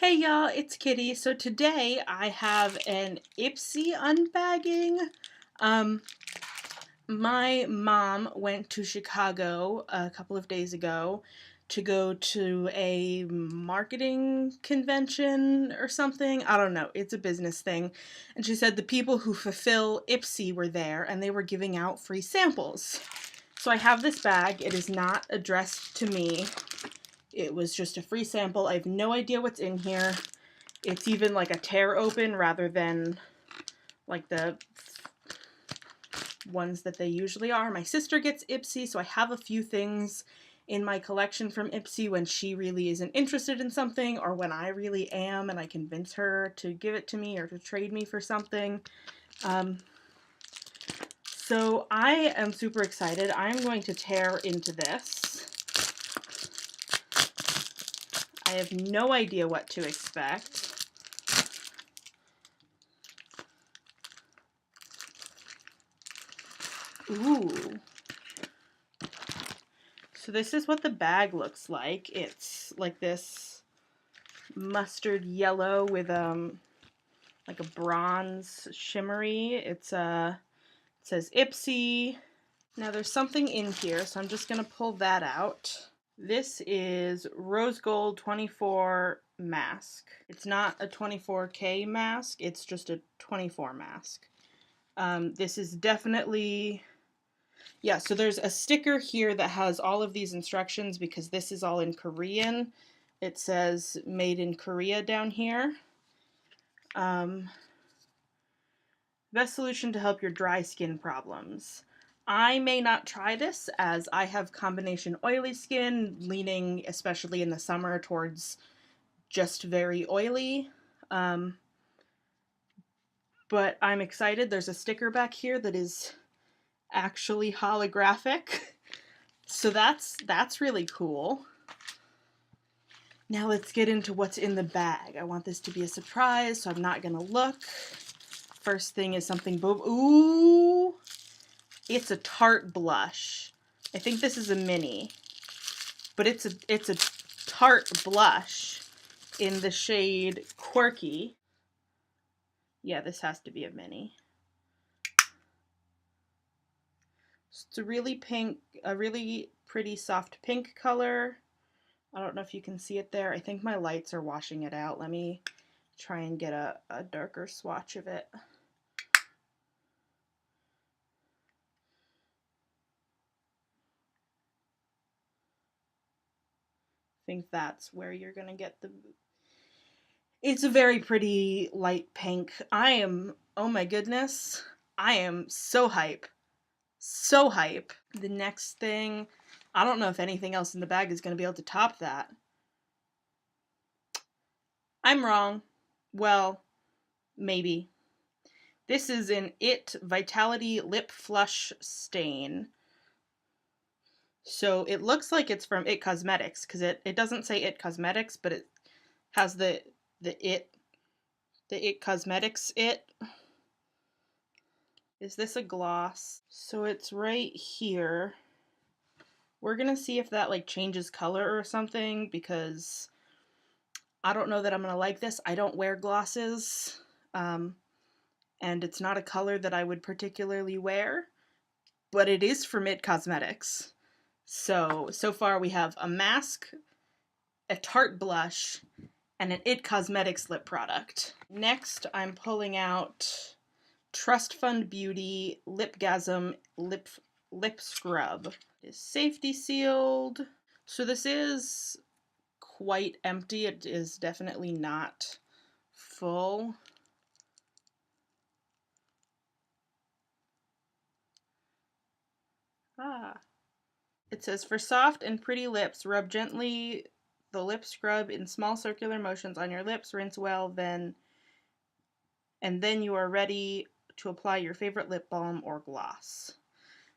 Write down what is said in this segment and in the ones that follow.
Hey y'all, it's Kitty. So today I have an Ipsy unbagging. Um, my mom went to Chicago a couple of days ago to go to a marketing convention or something. I don't know. It's a business thing. And she said the people who fulfill Ipsy were there and they were giving out free samples. So I have this bag. It is not addressed to me. It was just a free sample. I have no idea what's in here. It's even like a tear open rather than like the ones that they usually are. My sister gets Ipsy, so I have a few things in my collection from Ipsy when she really isn't interested in something, or when I really am and I convince her to give it to me or to trade me for something. So I am super excited. I'm going to tear into this. I have no idea what to expect. Ooh. So this is what the bag looks like. It's like this mustard yellow with like a bronze shimmery. It says Ipsy. Now there's something in here, so I'm just gonna pull that out. This is rose gold 24 mask. It's not a 24K mask, it's just a 24 mask. This is definitely, yeah, so there's a sticker here that has all of these instructions because this is all in Korean. It says made in Korea down here. Best solution to help your dry skin problems. I may not try this as I have combination oily skin, leaning especially in the summer towards just very oily. But I'm excited. There's a sticker back here that is actually holographic. So that's really cool. Now let's get into what's in the bag. I want this to be a surprise, so I'm not gonna look. First thing is something ooh! It's a Tarte blush. I think this is a mini, but it's a Tarte blush in the shade Quirky. Yeah, this has to be a mini. It's a really pretty soft pink color. I don't know if you can see it there. I think my lights are washing it out. Let me try and get a darker swatch of it. I think that's where you're gonna get the... It's a very pretty light pink. Oh my goodness, I am so hype. So hype. The next thing, I don't know if anything else in the bag is gonna be able to top that. I'm wrong. Well, maybe. This is an IT Vitality Lip Flush Stain. So it looks like it's from IT Cosmetics, because it doesn't say IT Cosmetics, but it has the IT Cosmetics it. Is this a gloss? So it's right here. We're gonna see if that like changes color or something, because I don't know that I'm gonna like this. I don't wear glosses, and it's not a color that I would particularly wear, but it is from IT Cosmetics. So far we have a mask, a Tarte blush, and an IT Cosmetics lip product. Next, I'm pulling out Trust Fund Beauty Lipgasm lip scrub. It is safety sealed. So this is quite empty. It is definitely not full. It says, for soft and pretty lips, rub gently the lip scrub in small circular motions on your lips, rinse well, and then you are ready to apply your favorite lip balm or gloss.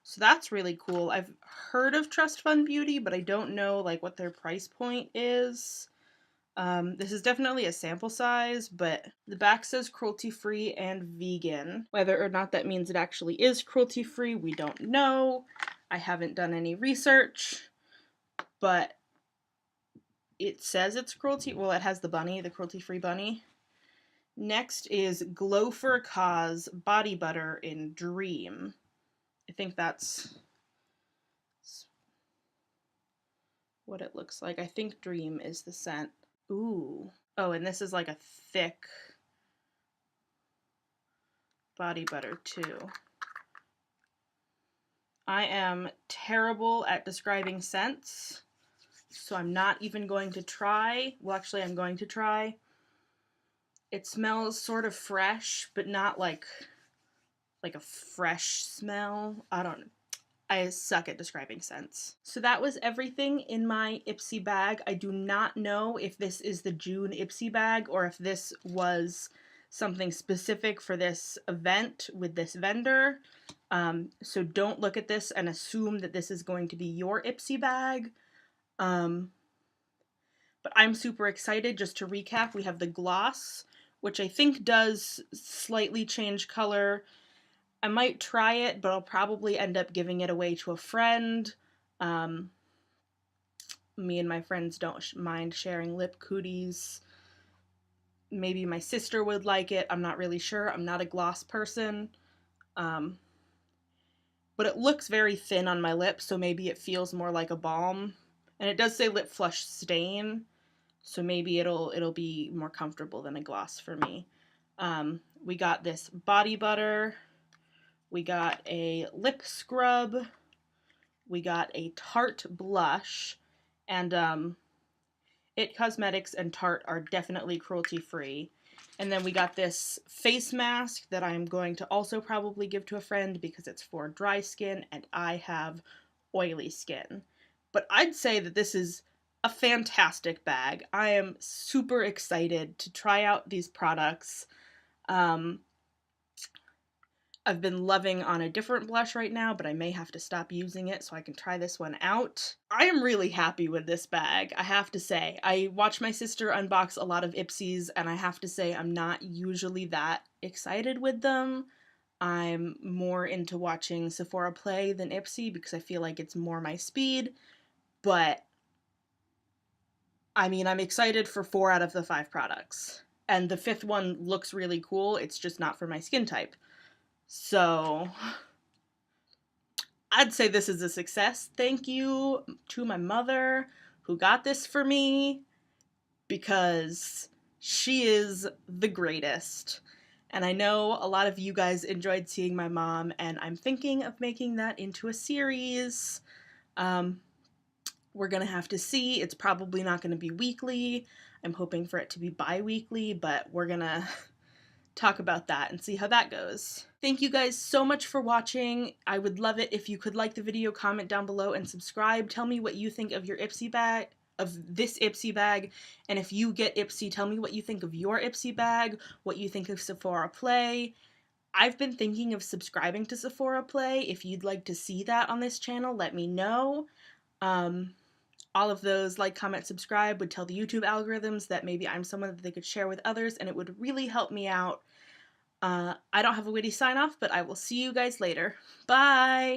So that's really cool. I've heard of Trust Fund Beauty, but I don't know like what their price point is. This is definitely a sample size, but the back says cruelty-free and vegan. Whether or not that means it actually is cruelty-free, we don't know. I haven't done any research, but It says it's cruelty. Well, it has the bunny, the cruelty-free bunny. Next is Glow for a Cause Body Butter in Dream. I think that's what it looks like. I think Dream is the scent. Ooh. Oh, and this is like a thick body butter too. I am terrible at describing scents, so I'm not even going to try. Well, actually, I'm going to try. It smells sort of fresh, but not like a fresh smell. I suck at describing scents. So that was everything in my Ipsy bag. I do not know if this is the June Ipsy bag or if this was something specific for this event with this vendor. So don't look at this and assume that this is going to be your Ipsy bag. But I'm super excited. Just to recap, we have the gloss, which I think does slightly change color. I might try it, but I'll probably end up giving it away to a friend. Me and my friends don't mind sharing lip cooties. Maybe my sister would like it. I'm not really sure. I'm not a gloss person. But it looks very thin on my lips, so maybe it feels more like a balm. And it does say lip flush stain, so maybe it'll be more comfortable than a gloss for me. We got this body butter. We got a lip scrub. We got a Tarte blush. And It Cosmetics and Tarte are definitely cruelty-free. And then we got this face mask that I'm going to also probably give to a friend because it's for dry skin and I have oily skin. But I'd say that this is a fantastic bag. I am super excited to try out these products. I've been loving on a different blush right now, but I may have to stop using it so I can try this one out. I am really happy with this bag, I have to say. I watch my sister unbox a lot of Ipsys, and I have to say I'm not usually that excited with them. I'm more into watching Sephora play than Ipsy because I feel like it's more my speed, but I mean, I'm excited for 4 out of the 5 products. And the 5th one looks really cool, it's just not for my skin type. So I'd say this is a success. Thank you to my mother who got this for me because she is the greatest. And I know a lot of you guys enjoyed seeing my mom, and I'm thinking of making that into a series. We're gonna have to see. It's probably not gonna be weekly. I'm hoping for it to be bi-weekly, but we're gonna talk about that and see how that goes. Thank you guys so much for watching. I would love it if you could like the video, comment down below, and subscribe. Tell me what you think of your Ipsy bag, of this Ipsy bag, and if you get Ipsy, tell me what you think of your Ipsy bag, what you think of Sephora Play. I've been thinking of subscribing to Sephora Play. If you'd like to see that on this channel, let me know. All of those like, comment, subscribe would tell the YouTube algorithms that maybe I'm someone that they could share with others, and it would really help me out. I don't have a witty sign off, but I will see you guys later. Bye!